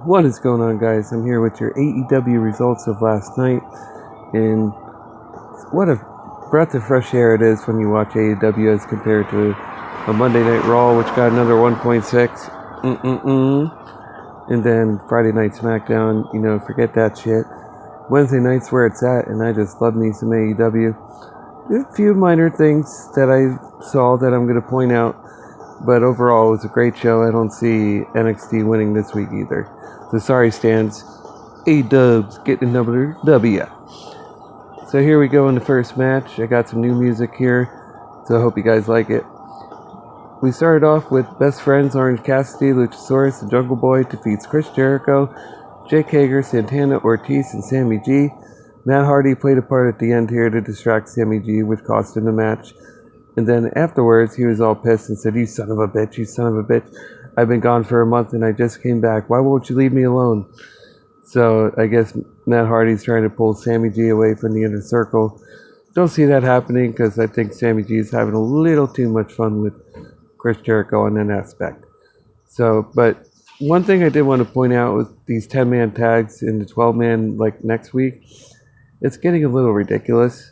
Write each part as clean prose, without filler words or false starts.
What is going on, guys? I'm here with your AEW results of last night, and what a breath of fresh air it is when you watch AEW as compared to a Monday Night Raw, which got another 1.6, and then Friday Night SmackDown, forget that shit. Wednesday night's where it's at, and I just love me some AEW. There's a few minor things that I saw that I'm going to point out, but overall it was a great show. I don't see NXT winning this week either. So sorry, Stans. A-Dubs getting another W. So here we go in the first match. I got some new music here, so I hope you guys like it. We started off with Best Friends, Orange Cassidy, Luchasaurus, and Jungle Boy defeats Chris Jericho, Jake Hager, Santana, Ortiz, and Sammy G. Matt Hardy played a part at the end here to distract Sammy G, which cost him the match. And then afterwards, he was all pissed and said, "You son of a bitch, you son of a bitch. I've been gone for a month and I just came back. Why won't you leave me alone?" So I guess Matt Hardy's trying to pull Sammy G away from the inner circle. Don't see that happening because I think Sammy G is having a little too much fun with Chris Jericho on that aspect. So, but one thing I did want to point out with these 10-man tags in the 12-man like next week, it's getting a little ridiculous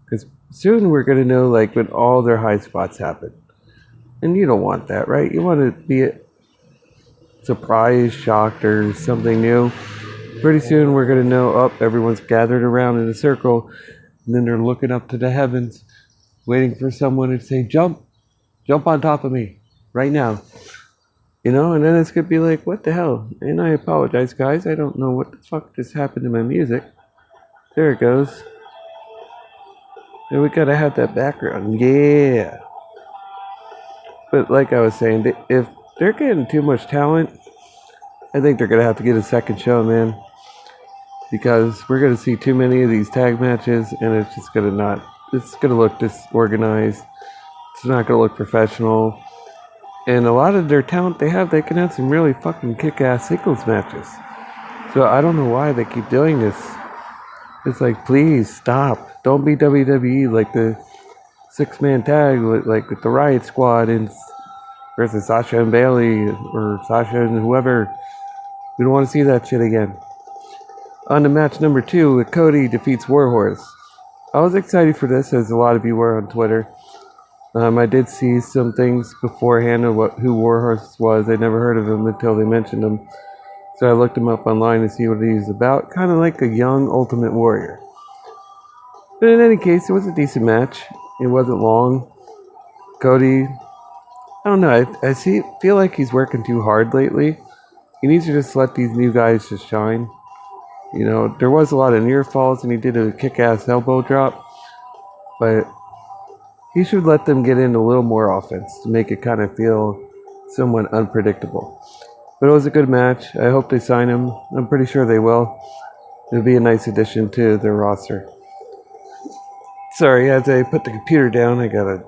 because soon we're going to know like when all their high spots happen. And you don't want that, right? You want to be surprised, shocked, or something new. Pretty soon we're going to know, everyone's gathered around in a circle, and then they're looking up to the heavens, waiting for someone to say, jump on top of me, right now. And then it's going to be like, what the hell? And I apologize, guys. I don't know what the fuck just happened to my music. There it goes. And we got to have that background. Yeah. But like I was saying, if they're getting too much talent, I think they're going to have to get a second show, man. Because we're going to see too many of these tag matches, and it's just going to it's going to look disorganized. It's not going to look professional. And a lot of their talent they can have some really fucking kick-ass singles matches. So I don't know why they keep doing this. It's like, please, stop. Don't be WWE like the six-man tag, like with the Riot Squad versus Sasha and Bailey, or Sasha and whoever. We don't want to see that shit again. On to match number 2, Cody defeats Warhorse. I was excited for this, as a lot of you were on Twitter. I did see some things beforehand of who Warhorse was. I never heard of him until they mentioned him. So I looked him up online to see what he was about. Kind of like a young Ultimate Warrior. But in any case, it was a decent match. It wasn't long. Cody, I don't know. I feel like he's working too hard lately. He needs to just let these new guys just shine. There was a lot of near falls, and he did a kick-ass elbow drop. But he should let them get in a little more offense to make it kind of feel somewhat unpredictable. But it was a good match. I hope they sign him. I'm pretty sure they will. It'll be a nice addition to their roster. Sorry, as I put the computer down, I gotta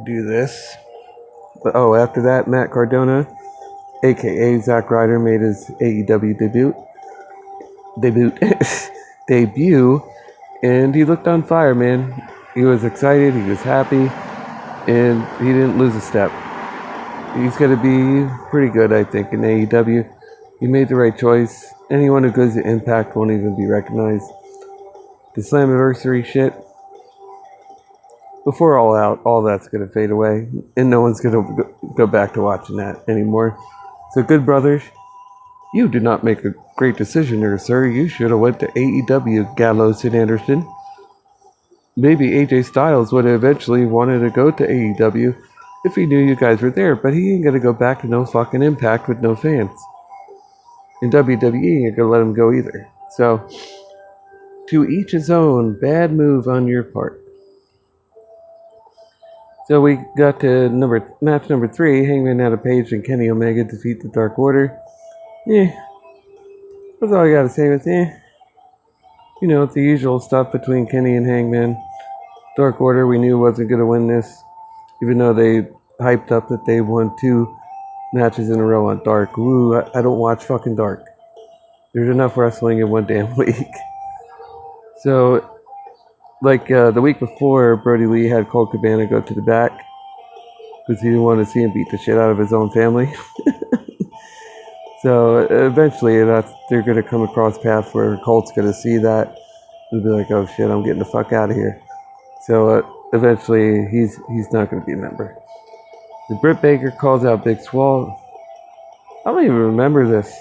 do this. But after that, Matt Cardona, aka Zack Ryder, made his AEW debut, and he looked on fire, man. He was excited, he was happy, and he didn't lose a step. He's going to be pretty good, I think, in AEW. He made the right choice. Anyone who goes to Impact won't even be recognized. The Slammiversary shit, before All Out, all that's going to fade away, and no one's going to go back to watching that anymore. So, good brothers, you did not make a great decision there, sir. You should have went to AEW, Gallows and Anderson. Maybe AJ Styles would have eventually wanted to go to AEW if he knew you guys were there, but he ain't gonna go back to no fucking Impact with no fans. And WWE ain't gonna let him go either. So, to each his own. Bad move on your part. So we got to match number 3. Hangman Adam Page and Kenny Omega defeat the Dark Order. That's all I gotta say with it's the usual stuff between Kenny and Hangman. Dark Order, we knew wasn't gonna win this, even though they hyped up that they won 2 matches in a row on Dark. Woo, I don't watch fucking Dark. There's enough wrestling in one damn week. So, like the week before, Brody Lee had Colt Cabana go to the back because he didn't want to see him beat the shit out of his own family. So eventually they're going to come across paths where Colt's going to see that and be like, oh shit, I'm getting the fuck out of here. So eventually he's not going to be a member. The Britt Baker calls out Big Swole. I don't even remember this.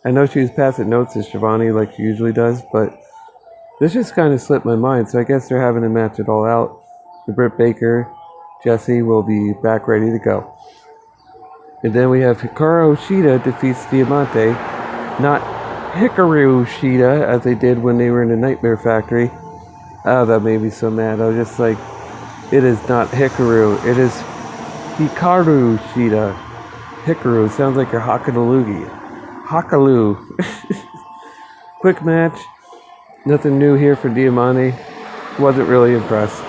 I know she was passing notes to Shivani like she usually does, but this just kind of slipped my mind. So I guess they're having a match at All Out. The Britt Baker, Jesse will be back ready to go. And then we have Hikaru Shida defeats Diamante, not Hikaru Shida as they did when they were in the Nightmare Factory. Oh, that made me so mad. I was just like, it is not Hikaru, it is Hikaru Shida. Hikaru sounds like you're Hakalugi. Hakalu. Quick match. Nothing new here for Diamante. Wasn't really impressed.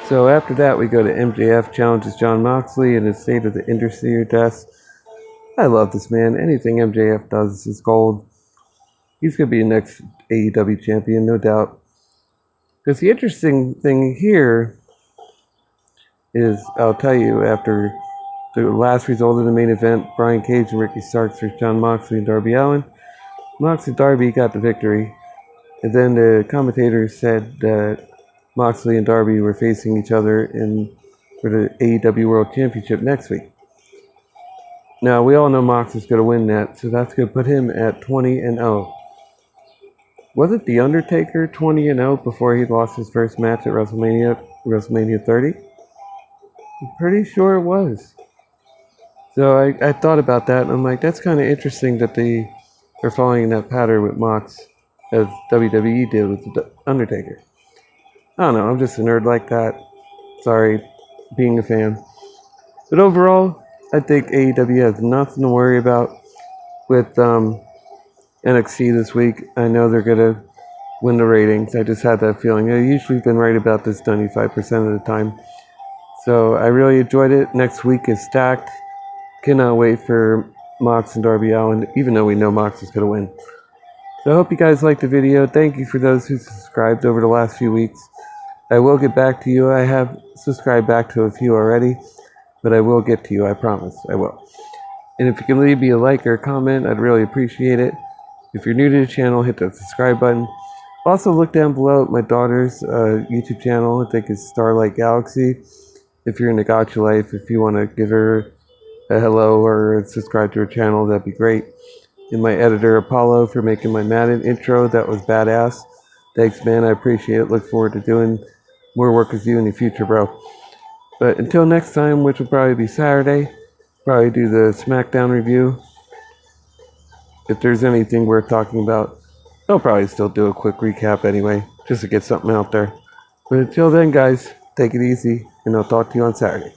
So after that, we go to MJF challenges Jon Moxley in his State of the Intersphere test. I love this man. Anything MJF does is gold. He's going to be the next AEW champion, no doubt. Because the interesting thing here is, I'll tell you, after the last result of the main event, Brian Cage and Ricky Starks versus Jon Moxley and Darby Allin, Mox and Darby got the victory. And then the commentators said that Moxley and Darby were facing each other for the AEW World Championship next week. Now, we all know Mox is going to win that, so that's going to put him at 20-0. Wasn't The Undertaker 20-0 before he lost his first match at WrestleMania 30? I'm pretty sure it was. So I thought about that, and I'm like, that's kind of interesting that they are following that pattern with Mox as WWE did with The Undertaker. I don't know, I'm just a nerd like that. Sorry, being a fan. But overall, I think AEW has nothing to worry about with NXT this week. I know they're going to win the ratings. I just had that feeling. I've usually been right about this 95% of the time. So I really enjoyed it. Next week is stacked. Cannot wait for Mox and Darby Allin, even though we know Mox is going to win. So I hope you guys liked the video. Thank you for those who subscribed over the last few weeks. I will get back to you. I have subscribed back to a few already, but I will get to you. I promise. I will. And if you can leave me a like or a comment, I'd really appreciate it. If you're new to the channel, hit that subscribe button. Also, look down below at my daughter's YouTube channel. I think it's Starlight Galaxy. If you're in the Gotcha Life, if you want to give her a hello or subscribe to her channel, that'd be great. And my editor, Apollo, for making my Madden intro. That was badass. Thanks, man. I appreciate it. Look forward to doing more work with you in the future, bro. But until next time, which will probably be Saturday, probably do the SmackDown review. If there's anything worth talking about, I'll probably still do a quick recap anyway, just to get something out there. But until then, guys, take it easy, and I'll talk to you on Saturday.